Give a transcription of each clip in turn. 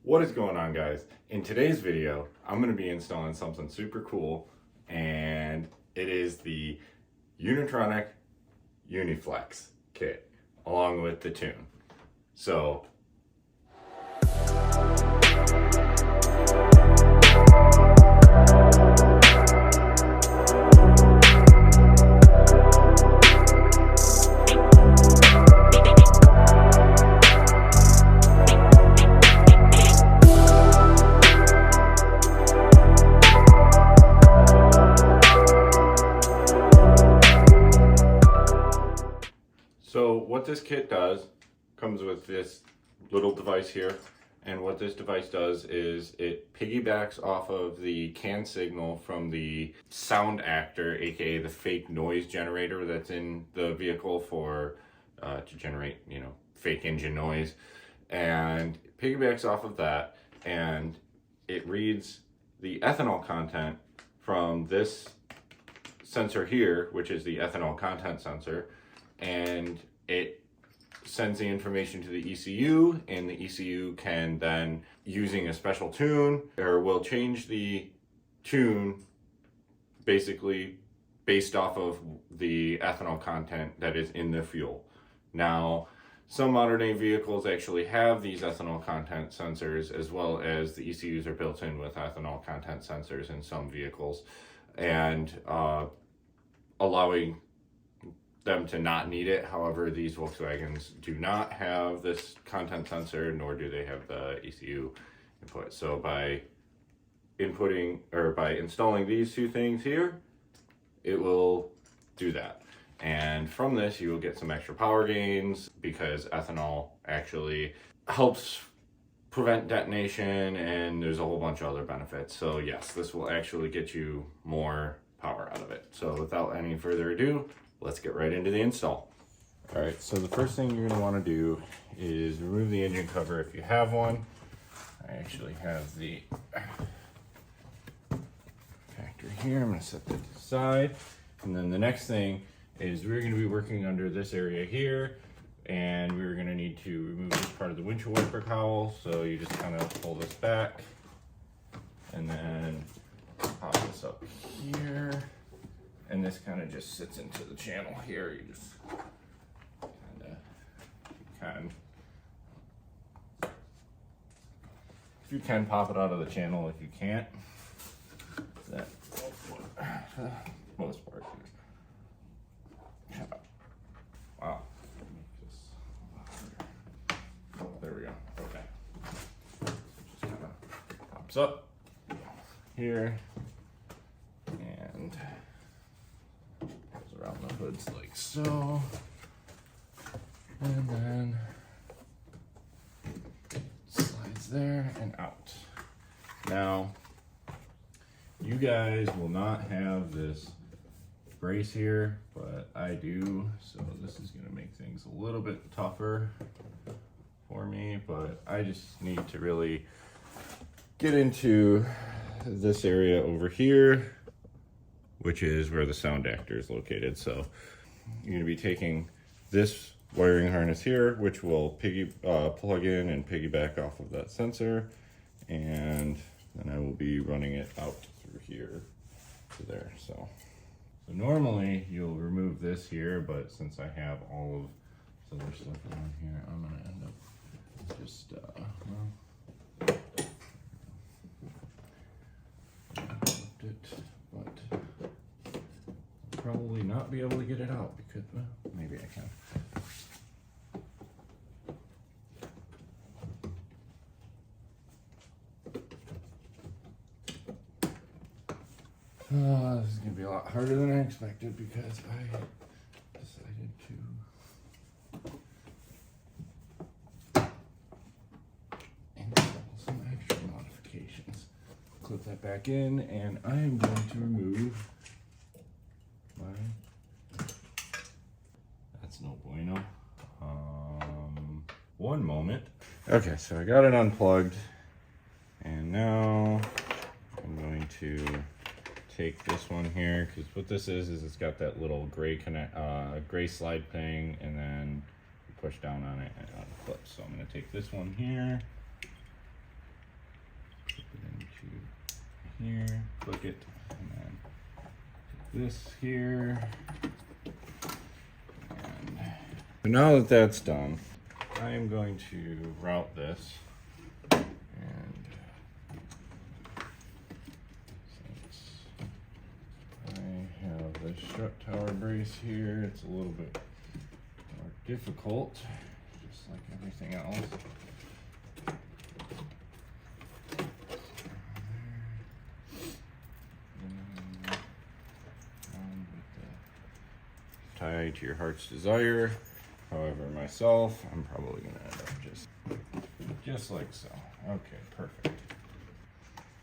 What is going on, guys? In today's video, I'm going to be installing something super cool, and it is the Unitronic UniFlex kit along with the tune. So what this kit does, comes with this little device here, and what this device does is it piggybacks off of the CAN signal from the sound actor, aka the fake noise generator that's in the vehicle for to generate, fake engine noise, and piggybacks off of that, and it reads the ethanol content from this sensor here, which is the ethanol content sensor, and it sends the information to the ECU, and the ECU can then, using a special tune, or will change the tune basically based off of the ethanol content that is in the fuel. Now, some modern day vehicles actually have these ethanol content sensors, as well as the ECUs are built in with ethanol content sensors in some vehicles, and allowing them to not need it. However, these Volkswagens do not have this content sensor, nor do they have the ECU input. So by installing these two things here, it will do that. And from this, you will get some extra power gains, because ethanol actually helps prevent detonation, and there's a whole bunch of other benefits. So yes, this will actually get you more power out of it. So without any further ado, let's get right into the install. All right, so the first thing you're gonna wanna do is remove the engine cover if you have one. I actually have the factory here. I'm gonna set that to the side. And then the next thing is we're gonna be working under this area here, and we're gonna need to remove this part of the windshield wiper cowl. So you just kind of pull this back and then pop this up here. And this kind of just sits into the channel here. You just if you can pop it out of the channel. If you can't, that for the most part. Wow. There we go. Okay. Just kind of pops up here and around the hoods like so, and then slides there and out. Now, you guys will not have this brace here, but I do, so this is going to make things a little bit tougher for me, but I just need to really get into this area over here, which is where the sound actor is located. So you're going to be taking this wiring harness here, which will plug in and piggyback off of that sensor, and then I will be running it out through here to there. So normally you'll remove this here, but since I have all of this other stuff around here, I'm going to end up just probably not be able to get it out, because maybe I can. This is gonna be a lot harder than I expected, because I decided to install some extra modifications. Clip that back in, and I am going to remove that's no bueno. One moment. Okay, so I got it unplugged, and now I'm going to take this one here, because what this is it's got that little gray slide thing, and then push down on it and it clips. So I'm going to take this one here here, click it, and then this here. And so now that that's done, I am going to route this. And since I have this strut tower brace here, it's a little bit more difficult, just like everything else. Tie to your heart's desire. However, myself, I'm probably gonna end up just like so. Okay, perfect.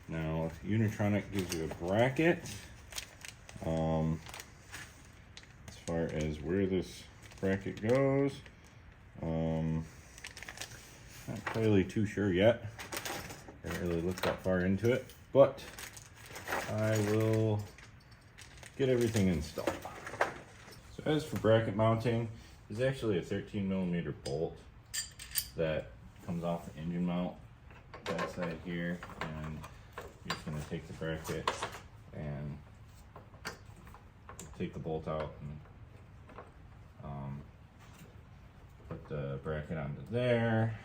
Now, Unitronic gives you a bracket. As far as where this bracket goes, not really too sure yet. I haven't really looked that far into it, but I will get everything installed. So as for bracket mounting, there's actually a 13mm bolt that comes off the engine mount that side here, and you're just going to take the bracket and take the bolt out and put the bracket onto there,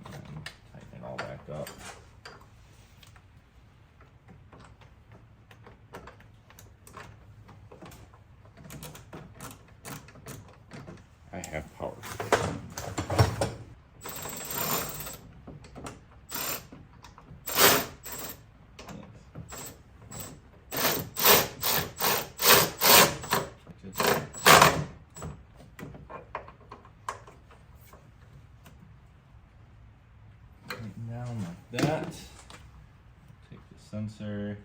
and then tighten it all back up. I have power. Down like that. Take the sensor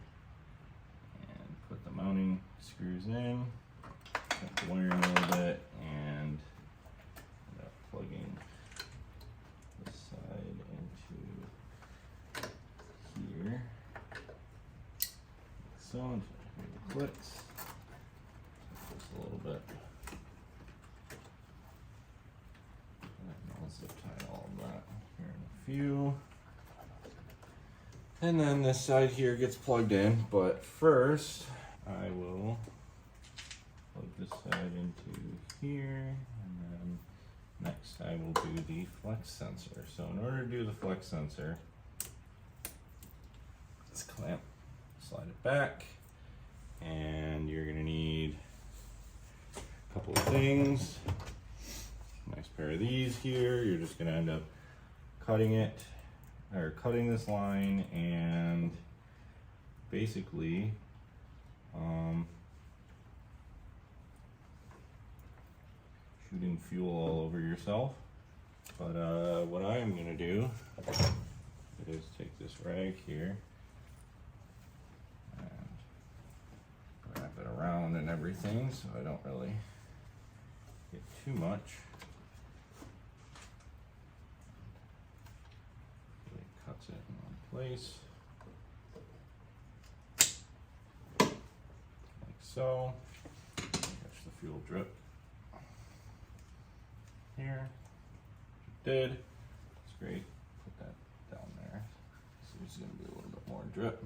and put the mounting screws in. Cut the wire in a little bit and end up plugging this side into here. So until it clicks. Just a little bit. And I'll zip tie all of that here in a few. And then this side here gets plugged in, but first I will plug this side into here, and then next I will do the flex sensor. So in order to do the flex sensor, this clamp, slide it back, and you're gonna need a couple of things. Nice pair of these here. You're just gonna end up cutting it, or cutting this line, and basically shooting fuel all over yourself. But what I am gonna do is take this rag here and wrap it around and everything, so I don't really get too much. Cuts it in one place, like so. Catch the fuel drip here. Did. It's great. Put that down there. So there's going to be a little bit more drip.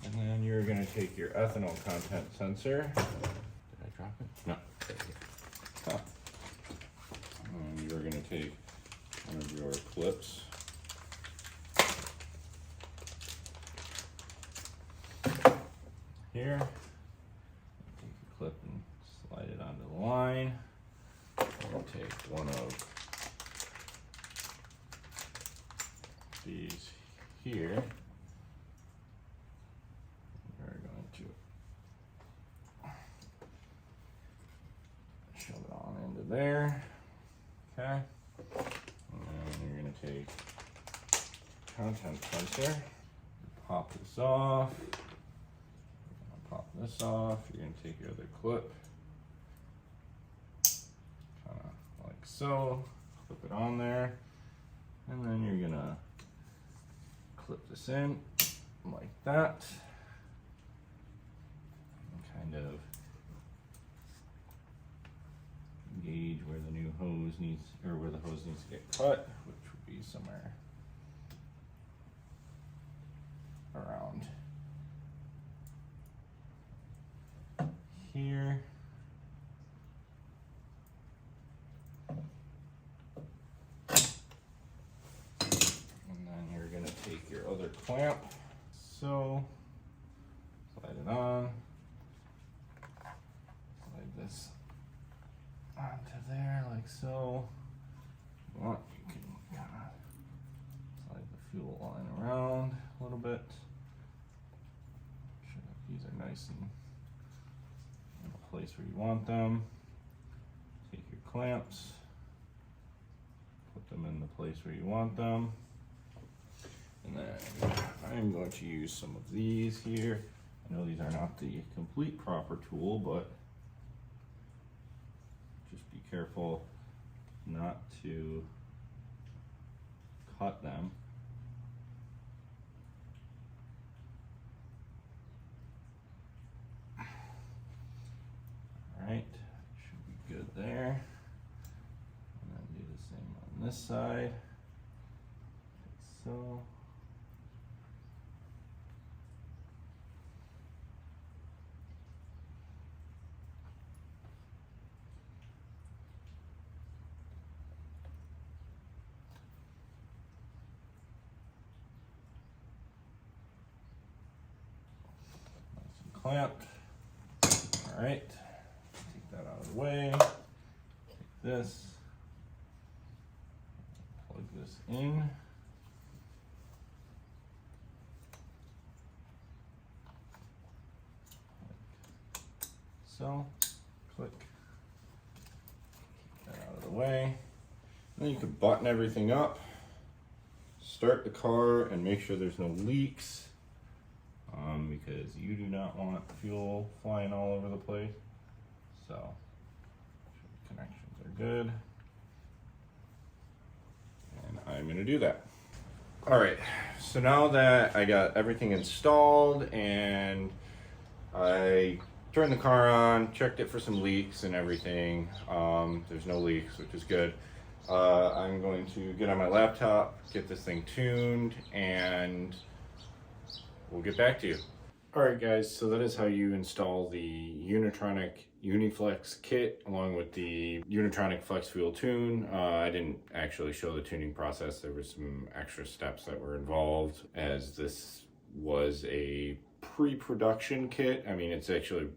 And then you're going to take your ethanol content sensor. Did I drop it? No. Oh. And you're going to take one of your clips. Here, take your clip and slide it onto the line. We'll take one of these here. We're going to shove it on into there. Okay. And then you're going to take content sensor, pop this off. Pop this off. You're going to take your other clip, kind of like so, clip it on there, and then you're going to clip this in like that, and kind of gauge where the new hose needs, or where the hose needs to get cut, which would be somewhere around clamp. So, slide it on. Slide this onto there like so. If you want, you can kind of slide the fuel line around a little bit. Make sure that these are nice and in the place where you want them. Take your clamps, put them in the place where you want them. And then I'm going to use some of these here. I know these are not the complete proper tool, but just be careful not to cut them. All right, should be good there. And then do the same on this side, like so. Clamped. All right, take that out of the way. Take this, plug this in. Like so, click. Take that out of the way. Then you can button everything up, start the car, and make sure there's no leaks. Because you do not want fuel flying all over the place. So, the connections are good. And I'm gonna do that. All right, so now that I got everything installed and I turned the car on, checked it for some leaks and everything. There's no leaks, which is good. I'm going to get on my laptop, get this thing tuned, and we'll get back to you. Alright guys, so that is how you install the Unitronic UniFlex kit along with the Unitronic Flex Fuel Tune. I didn't actually show the tuning process. There were some extra steps that were involved as this was a pre-production kit. I mean, it's actually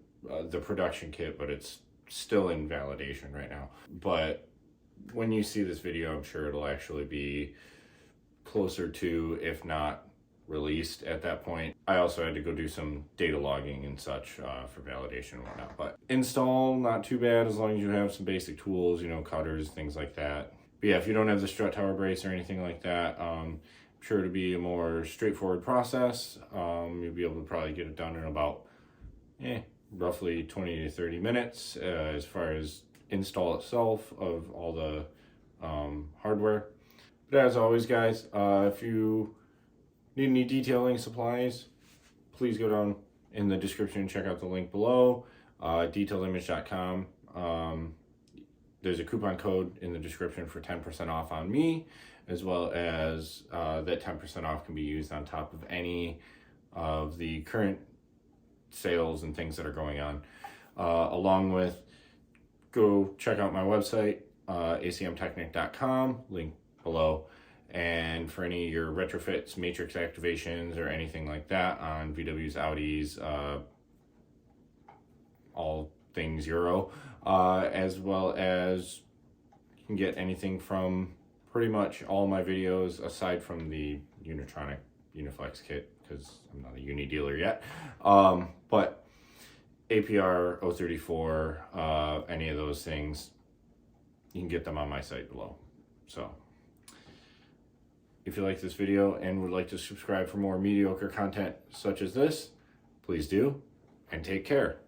the production kit, but it's still in validation right now. But when you see this video, I'm sure it'll actually be closer to, if not released at that point. I also had to go do some data logging and such for validation and whatnot. But install, not too bad as long as you have some basic tools, you know, cutters, things like that. But yeah, if you don't have the strut tower brace or anything like that, I'm sure it'll be a more straightforward process. You'll be able to probably get it done in about roughly 20 to 30 minutes as far as install itself of all the hardware. But as always guys, if you need any detailing supplies, please go down in the description and check out the link below, detailedimage.com. There's a coupon code in the description for 10% off on me, as well as that 10% off can be used on top of any of the current sales and things that are going on. Along with, go check out my website, acmtechnic.com, link below. And for any of your retrofits, matrix activations, or anything like that on VWs, Audis, all things Euro, as well as you can get anything from pretty much all my videos aside from the Unitronic UniFlex kit, because I'm not a uni dealer yet. But APR 034, any of those things, you can get them on my site below. So if you like this video and would like to subscribe for more mediocre content such as this, please do, and take care.